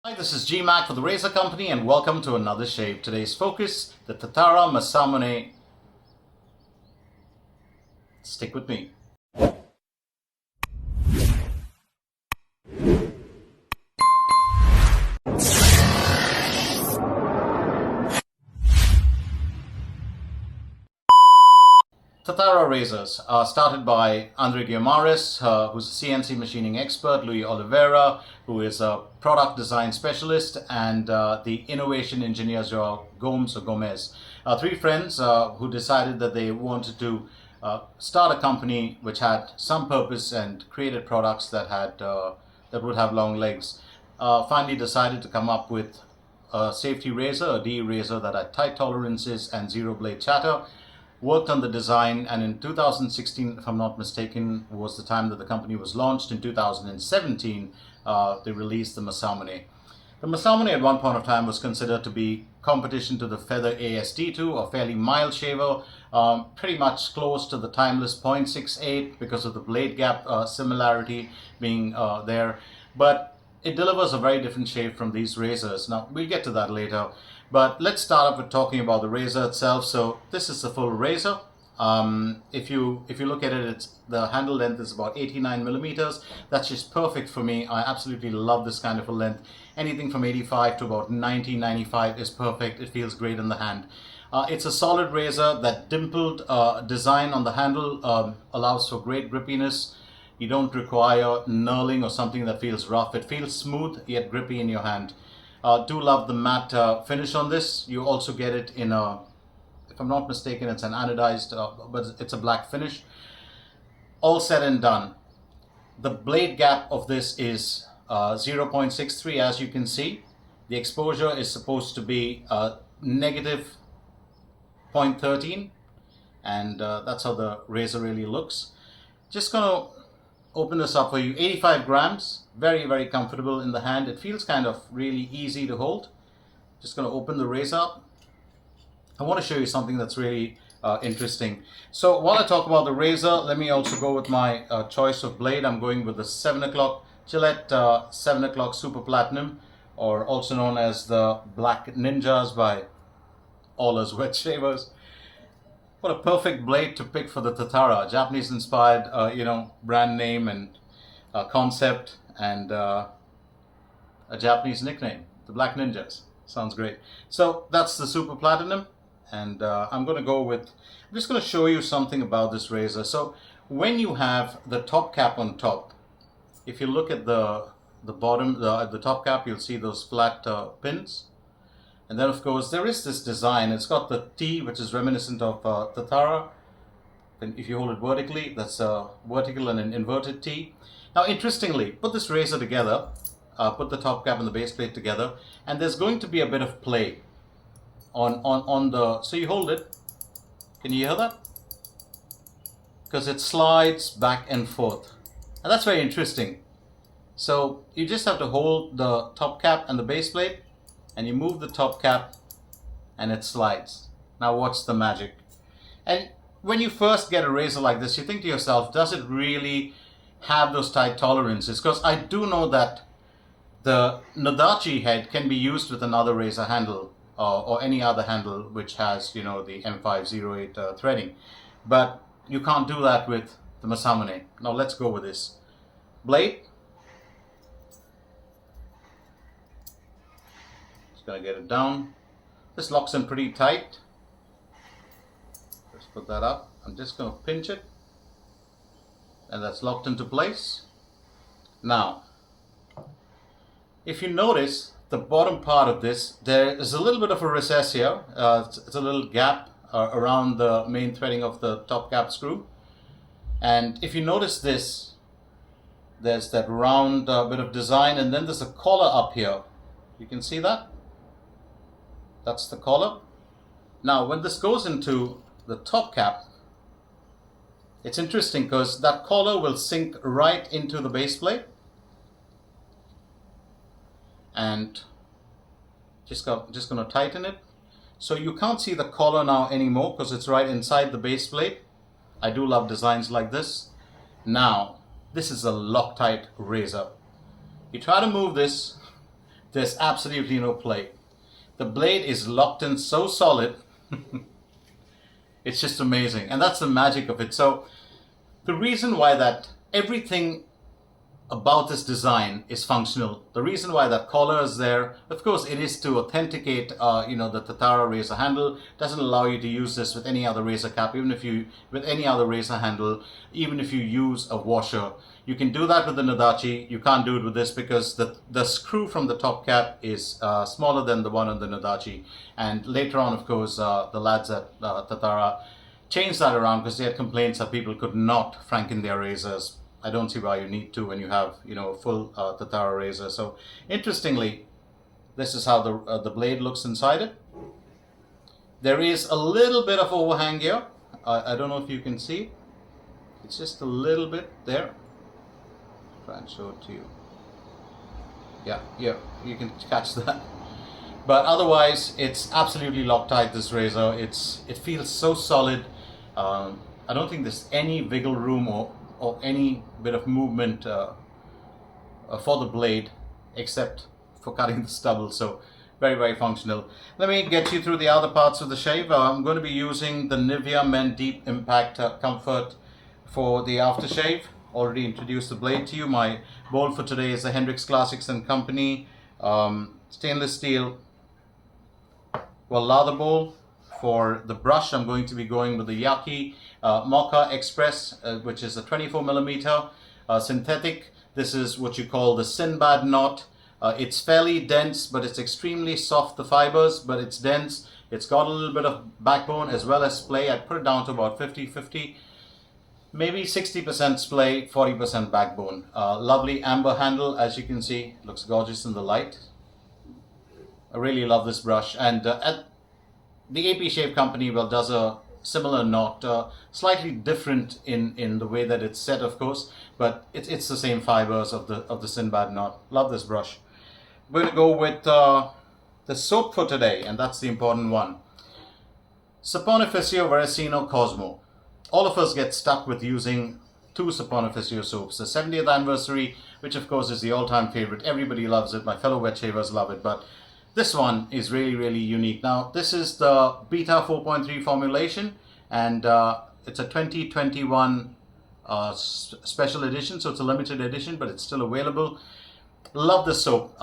Hi, this is Gmac for the Razor Company and welcome to another shave. Today's focus, the Tatara Masamune. Stick with me. Tatara razors are started by Andre Guimares, who's a CNC machining expert, Louis Oliveira, who is a product design specialist, and the innovation engineer, Joao Gomes or Gomez. Three friends who decided that they wanted to start a company which had some purpose and created products that would have long legs. Finally decided to come up with a safety razor, a DE razor that had tight tolerances and zero blade chatter. Worked on the design, and in 2016, if I'm not mistaken, was the time that the company was launched. In 2017, they released the Masamune. The Masamune at one point of time was considered to be competition to the Feather AST2, a fairly mild shaver, pretty much close to the timeless 0.68 because of the blade gap similarity being there. But it delivers a very different shave from these razors. Now, we'll get to that later. But let's start off with talking about the razor itself. So this is the full razor. If you look at it, the handle length is about 89 millimeters. That's just perfect for me. I absolutely love this kind of a length. Anything from 85 to about 90, 95 is perfect. It feels great in the hand. It's a solid razor. That dimpled design on the handle allows for great grippiness. You don't require knurling or something that feels rough. It feels smooth yet grippy in your hand. Do love the matte finish on this. You also get it in a, if I'm not mistaken, it's an anodized, but it's a black finish. All said and done, the blade gap of this is 0.63, as you can see. The exposure is supposed to be negative 0.13, and that's how the razor really looks. Just gonna open this up for you. 85 grams, very, very comfortable in the hand. It feels kind of really easy to hold. Just going to open the razor up. I want to show you something that's really interesting. So while I talk about the razor, let me also go with my choice of blade. I'm going with the 7 o'clock Gillette 7 o'clock Super Platinum, or also known as the Black Ninjas by all us wet shavers. What a perfect blade to pick for the Tatara, Japanese-inspired, brand name and concept, and a Japanese nickname, the Black Ninjas. Sounds great. So that's the Super Platinum, and I'm just going to show you something about this razor. So when you have the top cap on top, if you look at the bottom, the top cap, you'll see those flat pins. And then, of course, there is this design. It's got the T, which is reminiscent of Tatara. And if you hold it vertically, that's a vertical and an inverted T. Now, interestingly, put this razor together, put the top cap and the base plate together, and there's going to be a bit of play on the... So you hold it. Can you hear that? Because it slides back and forth. And that's very interesting. So you just have to hold the top cap and the base plate, and you move the top cap and it slides. Now watch the magic. And when you first get a razor like this, you think to yourself, does it really have those tight tolerances? Because I do know that the Nadachi head can be used with another razor handle or any other handle which has, the M508 threading. But you can't do that with the Masamune. Now let's go with this. Blade. Gonna get it down. This locks in pretty tight. Let's put that up. I'm just gonna pinch it, and that's locked into place. Now, if you notice the bottom part of this, there is a little bit of a recess here. It's a little gap around the main threading of the top cap screw. And if you notice this, there's that round bit of design, and then there's a collar up here. You can see that? That's the collar. Now, when this goes into the top cap, it's interesting because that collar will sink right into the base plate. And just going to tighten it. So you can't see the collar now anymore because it's right inside the base plate. I do love designs like this. Now, this is a Loctite razor. You try to move this, There's absolutely no play. The blade is locked in so solid. It's just amazing. And that's the magic of it. So the reason why that everything about this design is functional. The reason why that collar is there, of course, it is to authenticate, the Tatara razor handle. Doesn't allow you to use this with any other razor cap, with any other razor handle, even if you use a washer. You can do that with the Nadachi. You can't do it with this because the screw from the top cap is smaller than the one on the Nadachi. And later on, of course, the lads at Tatara changed that around because they had complaints that people could not franken their razors. I don't see why you need to when you have, a full Tatara razor. So interestingly, this is how the blade looks inside it. There is a little bit of overhang here. I don't know if you can see. It's just a little bit there. Try and show it to you. Yeah, you can catch that. But otherwise, it's absolutely Loctite, this razor. It feels so solid. I don't think there's any wiggle room or any bit of movement for the blade except for cutting the stubble. So very, very functional. Let me get you through the other parts of the shave. I'm going to be using the Nivea Men Deep Impact Comfort for the aftershave. Already introduced the blade to you. My bowl for today is the Hendrix Classics & Company stainless steel lather bowl. For the brush, I'm going to be going with the Yaqi Moka Express, which is a 24mm synthetic. This is what you call the Sinbad knot. It's fairly dense, but it's extremely soft, the fibers, but it's dense. It's got a little bit of backbone as well as splay. I'd put it down to about 50-50, maybe 60% splay, 40% backbone. Lovely amber handle, as you can see. Looks gorgeous in the light. I really love this brush. And the AP Shave Company does a similar knot, slightly different in the way that it's set, of course, but it's the same fibers of the Sinbad knot. Love this brush. We're going to go with the soap for today, and that's the important one. Saponificio Varesino Cosmo. All of us get stuck with using two Saponificio soaps. The 70th anniversary, which of course is the all-time favorite. Everybody loves it. My fellow wet shavers love it, but this one is really, really unique. Now, this is the Beta 4.3 formulation, and it's a 2021 special edition, so it's a limited edition, but it's still available. Love this soap.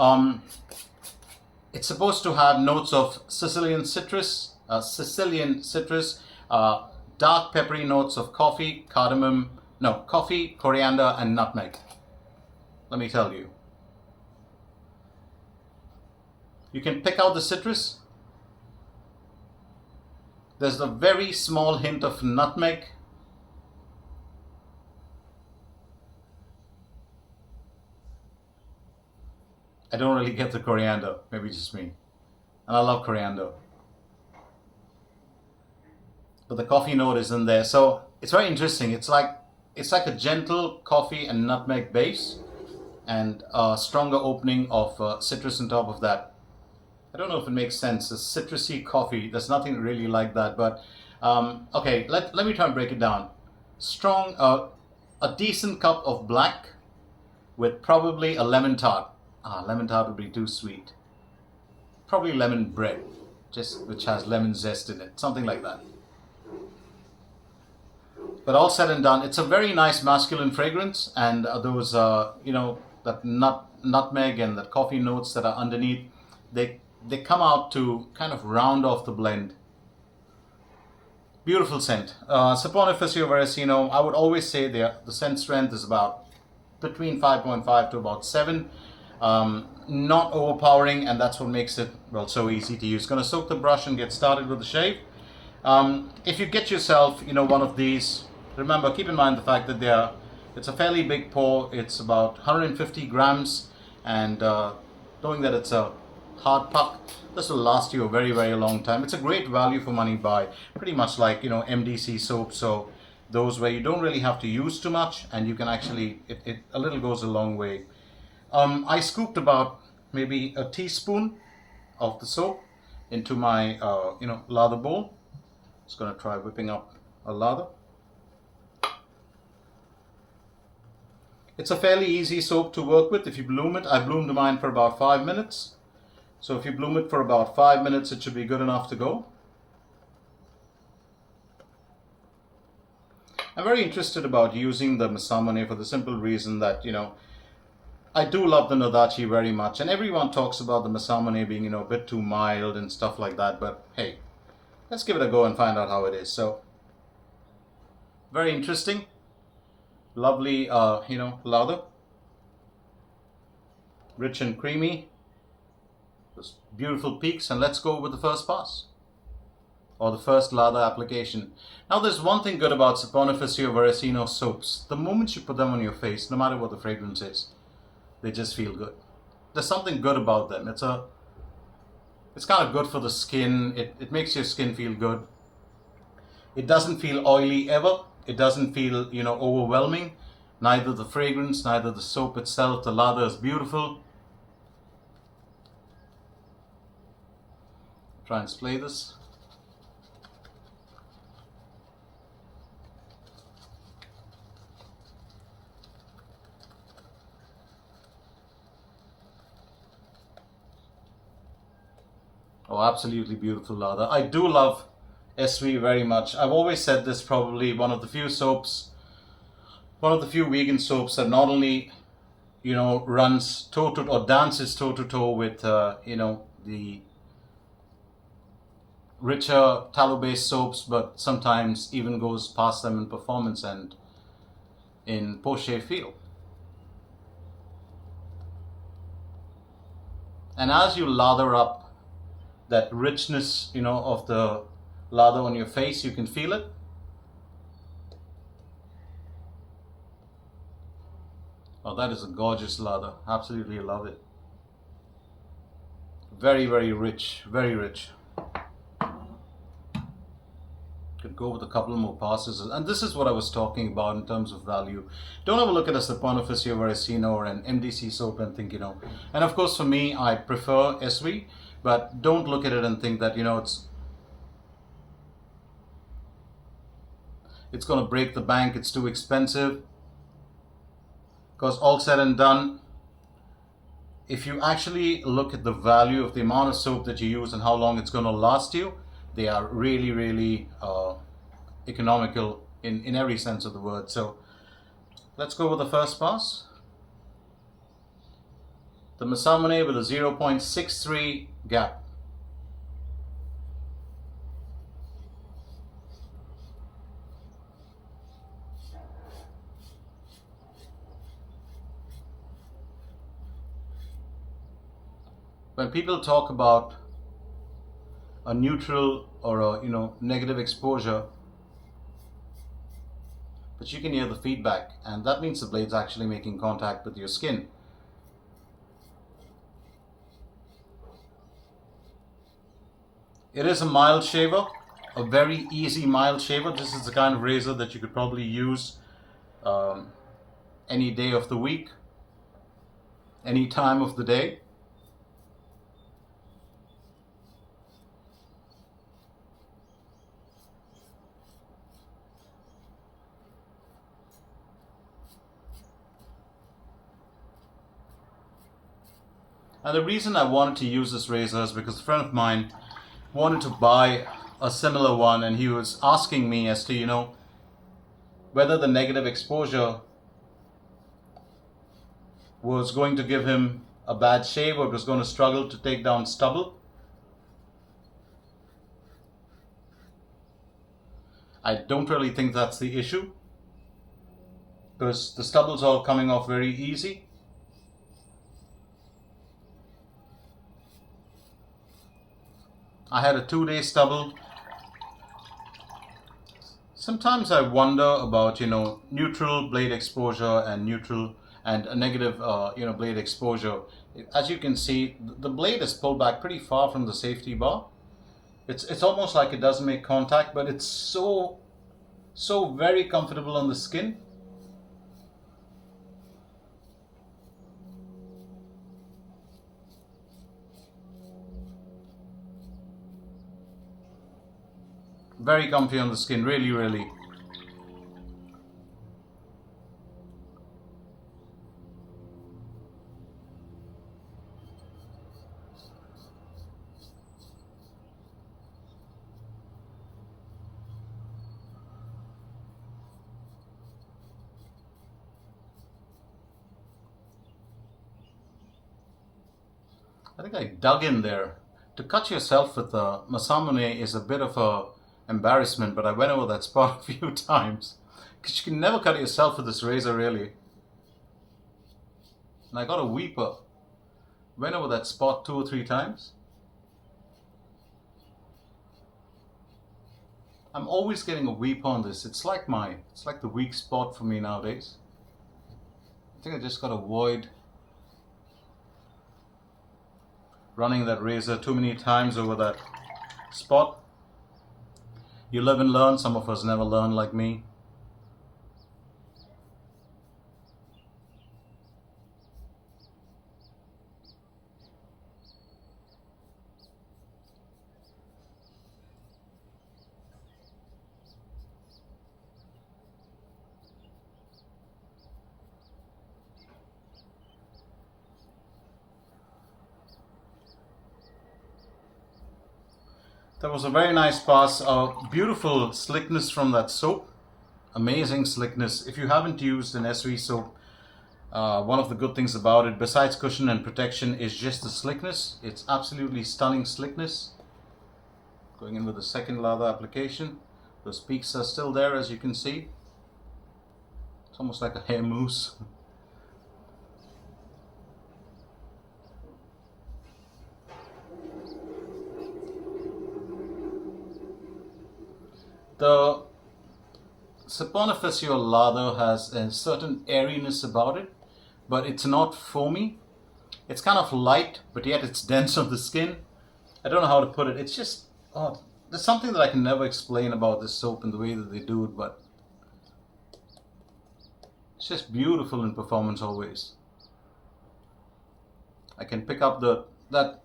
It's supposed to have notes of Sicilian citrus, dark peppery notes of coffee, coriander, and nutmeg. Let me tell you. You can pick out the citrus. There's a very small hint of nutmeg. I don't really get the coriander, maybe just me. And I love coriander. But the coffee note is in there. So it's very interesting. It's like a gentle coffee and nutmeg base and a stronger opening of citrus on top of that. I don't know if it makes sense. A citrusy coffee, there's nothing really like that. But okay, let me try and break it down. Strong, a decent cup of black with probably a lemon tart. Lemon tart would be too sweet. Probably lemon bread, which has lemon zest in it, something like that. But all said and done, it's a very nice masculine fragrance, and those, that nutmeg and that coffee notes that are underneath, they come out to kind of round off the blend. Beautiful scent. Saponificio Varesino, I would always say the scent strength is about between 5.5 to about 7. Not overpowering, and that's what makes it, so easy to use. Going to soak the brush and get started with the shave. If you get yourself, one of these, remember, keep in mind the fact that it's a fairly big pour. It's about 150 grams, and knowing that it's a hard puck, this will last you a very, very long time. It's a great value for money buy, pretty much like MDC soap. So those where you don't really have to use too much, and you can actually a little goes a long way. I scooped about maybe a teaspoon of the soap into my lather bowl. Just going to try whipping up a lather. It's a fairly easy soap to work with if you bloom it. I bloomed mine for about 5 minutes. So if you bloom it for about 5 minutes, it should be good enough to go. I'm very interested about using the Masamune for the simple reason that, I do love the Nadachi very much, and everyone talks about the Masamune being, a bit too mild and stuff like that, but hey, let's give it a go and find out how it is. So, very interesting. Lovely, lather. Rich and creamy. Those beautiful peaks, and let's go with the first pass. Or the first lather application. Now there's one thing good about Saponificio Varesino soaps. The moment you put them on your face, no matter what the fragrance is, they just feel good. There's something good about them. It's kind of good for the skin. It makes your skin feel good. It doesn't feel oily ever. It doesn't feel, overwhelming. Neither the fragrance, neither the soap itself. The lather is beautiful. Try and spray this. Oh, absolutely beautiful lather. I do love SV very much. I've always said this, probably one of the few vegan soaps that not only, runs toe-to or dances toe-to-toe with, the richer tallow-based soaps, but sometimes even goes past them in performance and in post-shave feel. And as you lather up that richness, of the lather on your face, you can feel it. Oh, that is a gorgeous lather. Absolutely love it. Very, very rich. Very rich. Could go with a couple more passes. And this is what I was talking about in terms of value. Don't have a look at a Saponificio Varesino or an MDC soap and think, And of course, for me, I prefer SV. But don't look at it and think that, it's going to break the bank, it's too expensive. Because all said and done, if you actually look at the value of the amount of soap that you use and how long it's going to last you, they are really, really economical in every sense of the word. So let's go with the first pass. The Masamune with a 0.63 gap. When people talk about a neutral or a negative exposure, but you can hear the feedback, and that means the blade's actually making contact with your skin. It is a mild shaver, a very easy mild shaver. This is the kind of razor that you could probably use any day of the week, any time of the day. And the reason I wanted to use this razor is because a friend of mine wanted to buy a similar one, and he was asking me as to, whether the negative exposure was going to give him a bad shave or was going to struggle to take down stubble. I don't really think that's the issue, because the stubble's all coming off very easy. I had a 2-day stubble. Sometimes I wonder about, neutral blade exposure and neutral and a negative, blade exposure. As you can see, the blade is pulled back pretty far from the safety bar. It's almost like it doesn't make contact, but it's so very comfortable on the skin. Very comfy on the skin, really, really. I think I dug in there. To cut yourself with the Masamune is a bit of a embarrassment, but I went over that spot a few times. Because you can never cut yourself with this razor, really. And I got a weeper. Went over that spot 2 or 3 times. I'm always getting a weeper on this. It's like the weak spot for me nowadays. I think I just got to avoid running that razor too many times over that spot. You live and learn. Some of us never learn like me. That was a very nice pass. Beautiful slickness from that soap. Amazing slickness. If you haven't used an SV soap, one of the good things about it, besides cushion and protection, is just the slickness. It's absolutely stunning slickness. Going in with the second lather application. Those peaks are still there, as you can see. It's almost like a hair mousse. The Saponificio lather has a certain airiness about it, but it's not foamy. It's kind of light, but yet it's dense on the skin. I don't know how to put it. It's just, there's something that I can never explain about this soap and the way that they do it, but it's just beautiful in performance always. I can pick up that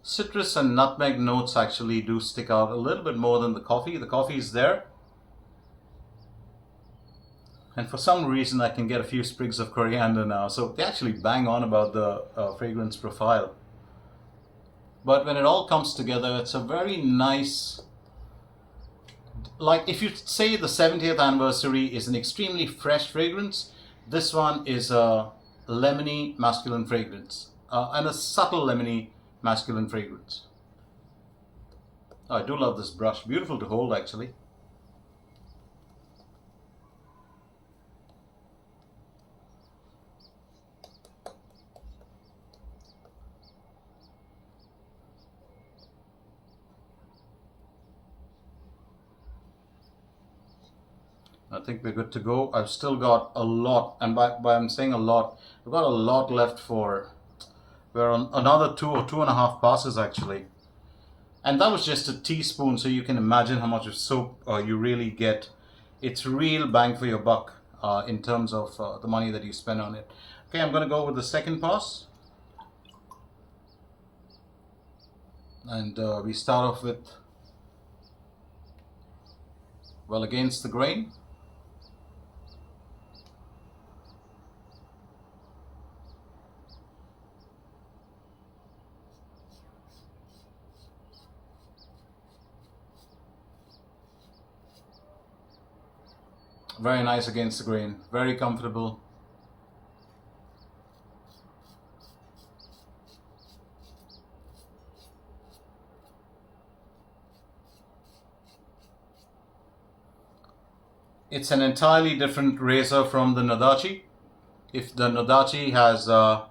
citrus and nutmeg notes actually do stick out a little bit more than the coffee. The coffee is there. And for some reason I can get a few sprigs of coriander now. So they actually bang on about the fragrance profile. But when it all comes together, it's a very nice, like if you say the 70th anniversary is an extremely fresh fragrance, this one is a lemony masculine fragrance. And a subtle lemony masculine fragrance. I do love this brush. Beautiful to hold, actually. I think we're good to go. I've still got a lot, and by I'm saying a lot, I've got a lot left for. We're on another 2 or 2.5 passes actually. And that was just a teaspoon, so you can imagine how much of soap you really get. It's real bang for your buck in terms of the money that you spend on it. Okay, I'm going to go with the second pass. And we start off with, well, against the grain. Very nice against the grain, very comfortable. It's an entirely different razor from the Nadachi. If the Nadachi has a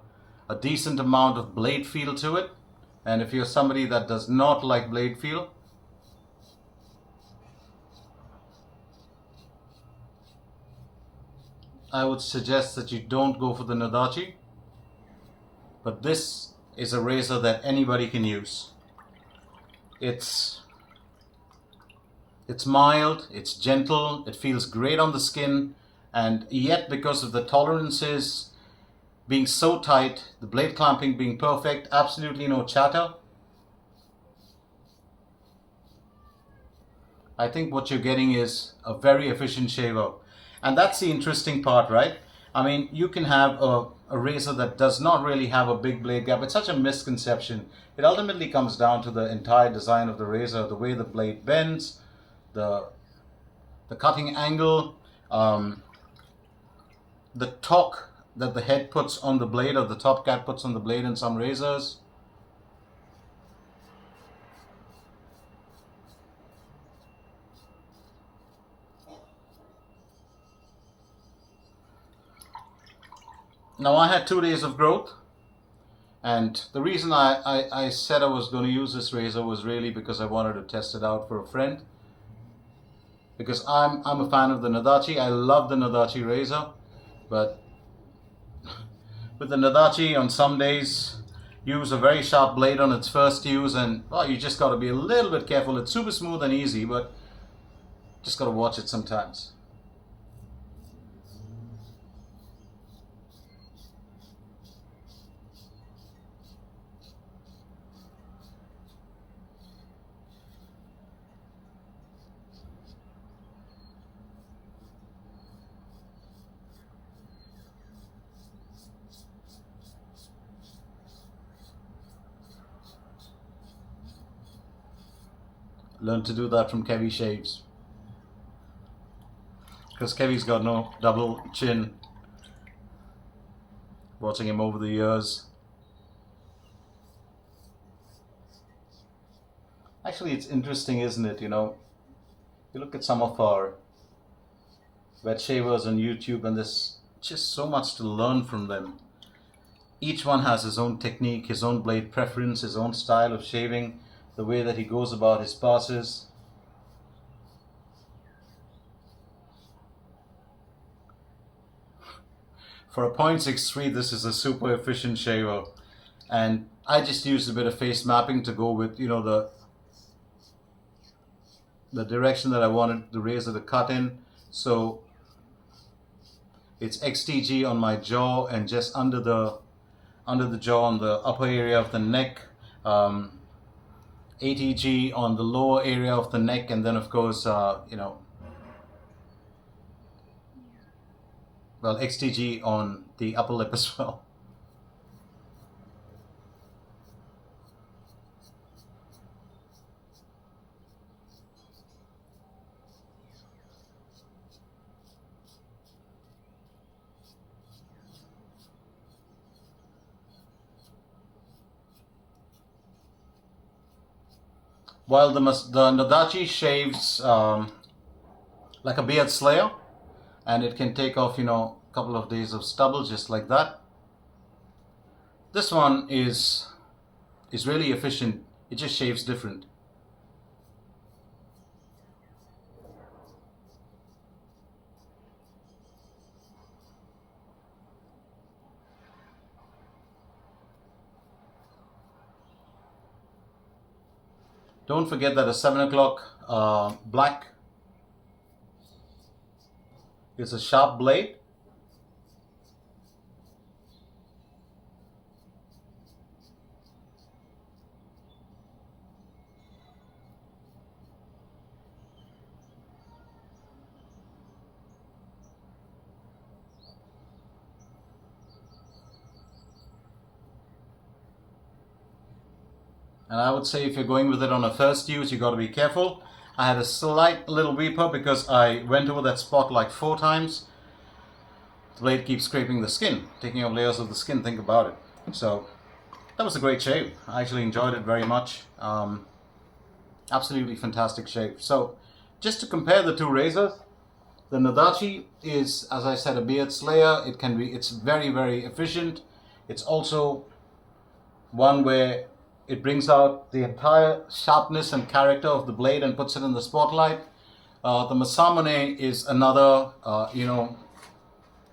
decent amount of blade feel to it, and if you're somebody that does not like blade feel, I would suggest that you don't go for the Nadachi. But this is a razor that anybody can use. It's mild, it's gentle, it feels great on the skin, and yet because of the tolerances being so tight, the blade clamping being perfect, absolutely no chatter, I think what you're getting is a very efficient shaver. And that's the interesting part, right? I mean, you can have a razor that does not really have a big blade gap. It's such a misconception. It ultimately comes down to the entire design of the razor, the way the blade bends, the cutting angle, the torque that the head puts on the blade, or the top cap puts on the blade in some razors. Now I had 2 days of growth, and the reason I said I was going to use this razor was really because I wanted to test it out for a friend. Because I'm a fan of the Nadachi. I love the Nadachi razor, but with the Nadachi, on some days use a very sharp blade on its first use, and well, you just got to be a little bit careful. It's super smooth and easy, but just got to watch it sometimes. Learn to do that from Kevi Shaves, because Kevi's got no double chin. Watching him over the years. Actually, it's interesting, isn't it? You know, you look at some of our wet shavers on YouTube, and there's just so much to learn from them. Each one has his own technique, his own blade preference, his own style of shaving, the way that he goes about his passes. For a 0.63, this is a super efficient shaver, and I just used a bit of face mapping to go with, you know, the direction that I wanted the razor to cut in. So it's XTG on my jaw and just under the jaw on the upper area of the neck, ATG on the lower area of the neck, and then of course you know, well, XTG on the upper lip as well. While the Nadachi shaves like a beard slayer, and it can take off, you know, a couple of days of stubble just like that. This one is really efficient. It just shaves different. Don't forget that a 7 o'clock black is a sharp blade. And I would say if you're going with it on a first use, you got to be careful. I had a slight little weeper because I went over that spot like 4 times. The blade keeps scraping the skin, taking off layers of the skin. Think about it. So that was a great shave. I actually enjoyed it very much. Absolutely fantastic shave. So just to compare the 2 razors, the Nadachi is, as I said, a beard slayer. It's very, very efficient. It's also one where it brings out the entire sharpness and character of the blade and puts it in the spotlight. The Masamune is another, you know,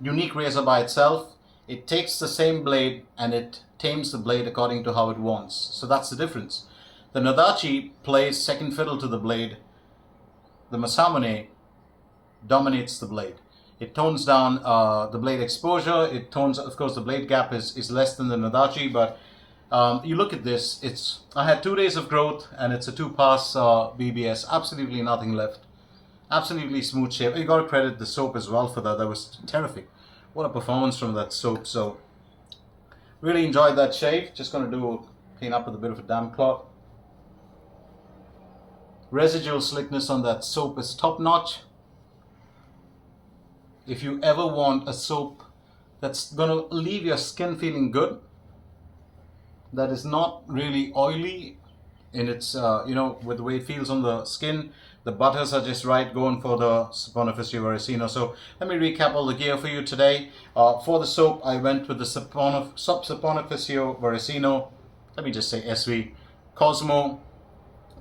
unique razor by itself. It takes the same blade and it tames the blade according to how it wants. So that's the difference. The Nadachi plays second fiddle to the blade. The Masamune dominates the blade. It tones down the blade exposure. It tones, of course, the blade gap is less than the Nadachi, but you look at this, I had 2 days of growth and it's a 2-pass BBS, absolutely nothing left. Absolutely smooth shave. You got to credit the soap as well for that. That was terrific. What a performance from that soap. So really enjoyed that shave. Just going to do clean up with a bit of a damp cloth. Residual slickness on that soap is top notch. If you ever want a soap that's going to leave your skin feeling good, that is not really oily in its, with the way it feels on the skin. The butters are just right, going for the Saponificio Varesino. So let me recap all the gear for you today. For the soap, I went with the Saponificio Varesino, let me just say SV, Cosmo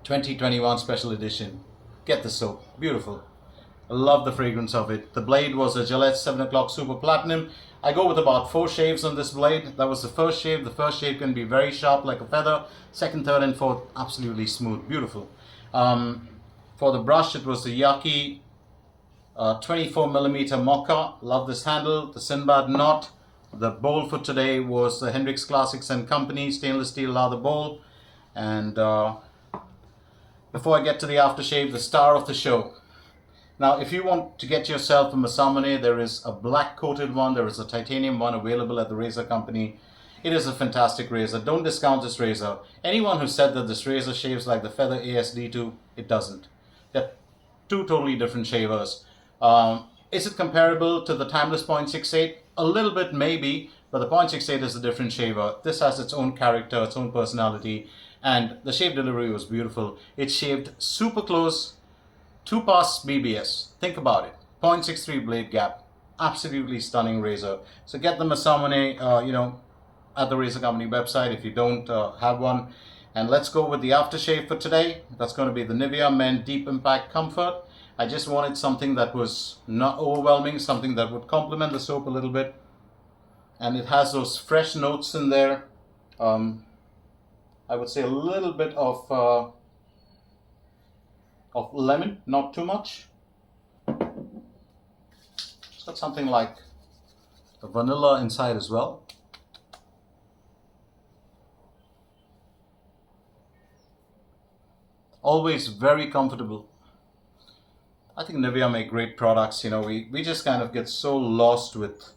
2021 Special Edition. Get the soap, beautiful. I love the fragrance of it. The blade was a Gillette 7 o'clock Super Platinum. I go with about 4 shaves on this blade. That was the first shave. The first shave can be very sharp like a feather. Second, third, and fourth, absolutely smooth, beautiful. For the brush, it was the Yaqi 24mm Moka. Love this handle. The Sinbad knot. The bowl for today was the Hendrix Classics and Company stainless steel lather bowl. And before I get to the aftershave, the star of the show. Now, if you want to get yourself a Masamune, there is a black coated one, there is a titanium one available at the razor company. It is a fantastic razor. Don't discount this razor. Anyone who said that this razor shaves like the Feather ASD2, it doesn't. They're two totally different shavers. Is it comparable to the Timeless 0.68? A little bit maybe, but the 0.68 is a different shaver. This has its own character, its own personality, and the shave delivery was beautiful. It shaved super close, 2 pass BBS. Think about it. 0.63 blade gap. Absolutely stunning razor. So get the Masamune, at the razor company website if you don't have one. And let's go with the aftershave for today. That's going to be the Nivea Men Deep Impact Comfort. I just wanted something that was not overwhelming, something that would complement the soap a little bit. And it has those fresh notes in there. I would say a little bit of lemon, not too much. It's got something like the vanilla inside as well. Always very comfortable. I think Nivea make great products. We just kind of get so lost with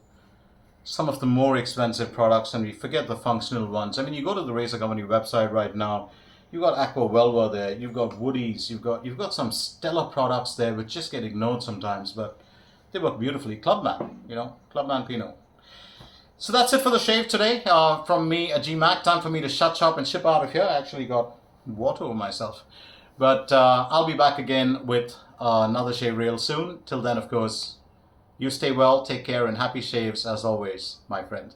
some of the more expensive products and we forget the functional ones. I mean, you go to the razor company website right now, you've got Aqua Velva there, you've got Woody's, you've got some stellar products there which just get ignored sometimes, but they work beautifully. Clubman, Clubman Pinot. So that's it for the shave today from me at Gmac. Time for me to shut shop and ship out of here. I actually got water over myself. But I'll be back again with another shave reel soon. Till then, of course, you stay well, take care, and happy shaves as always, my friend.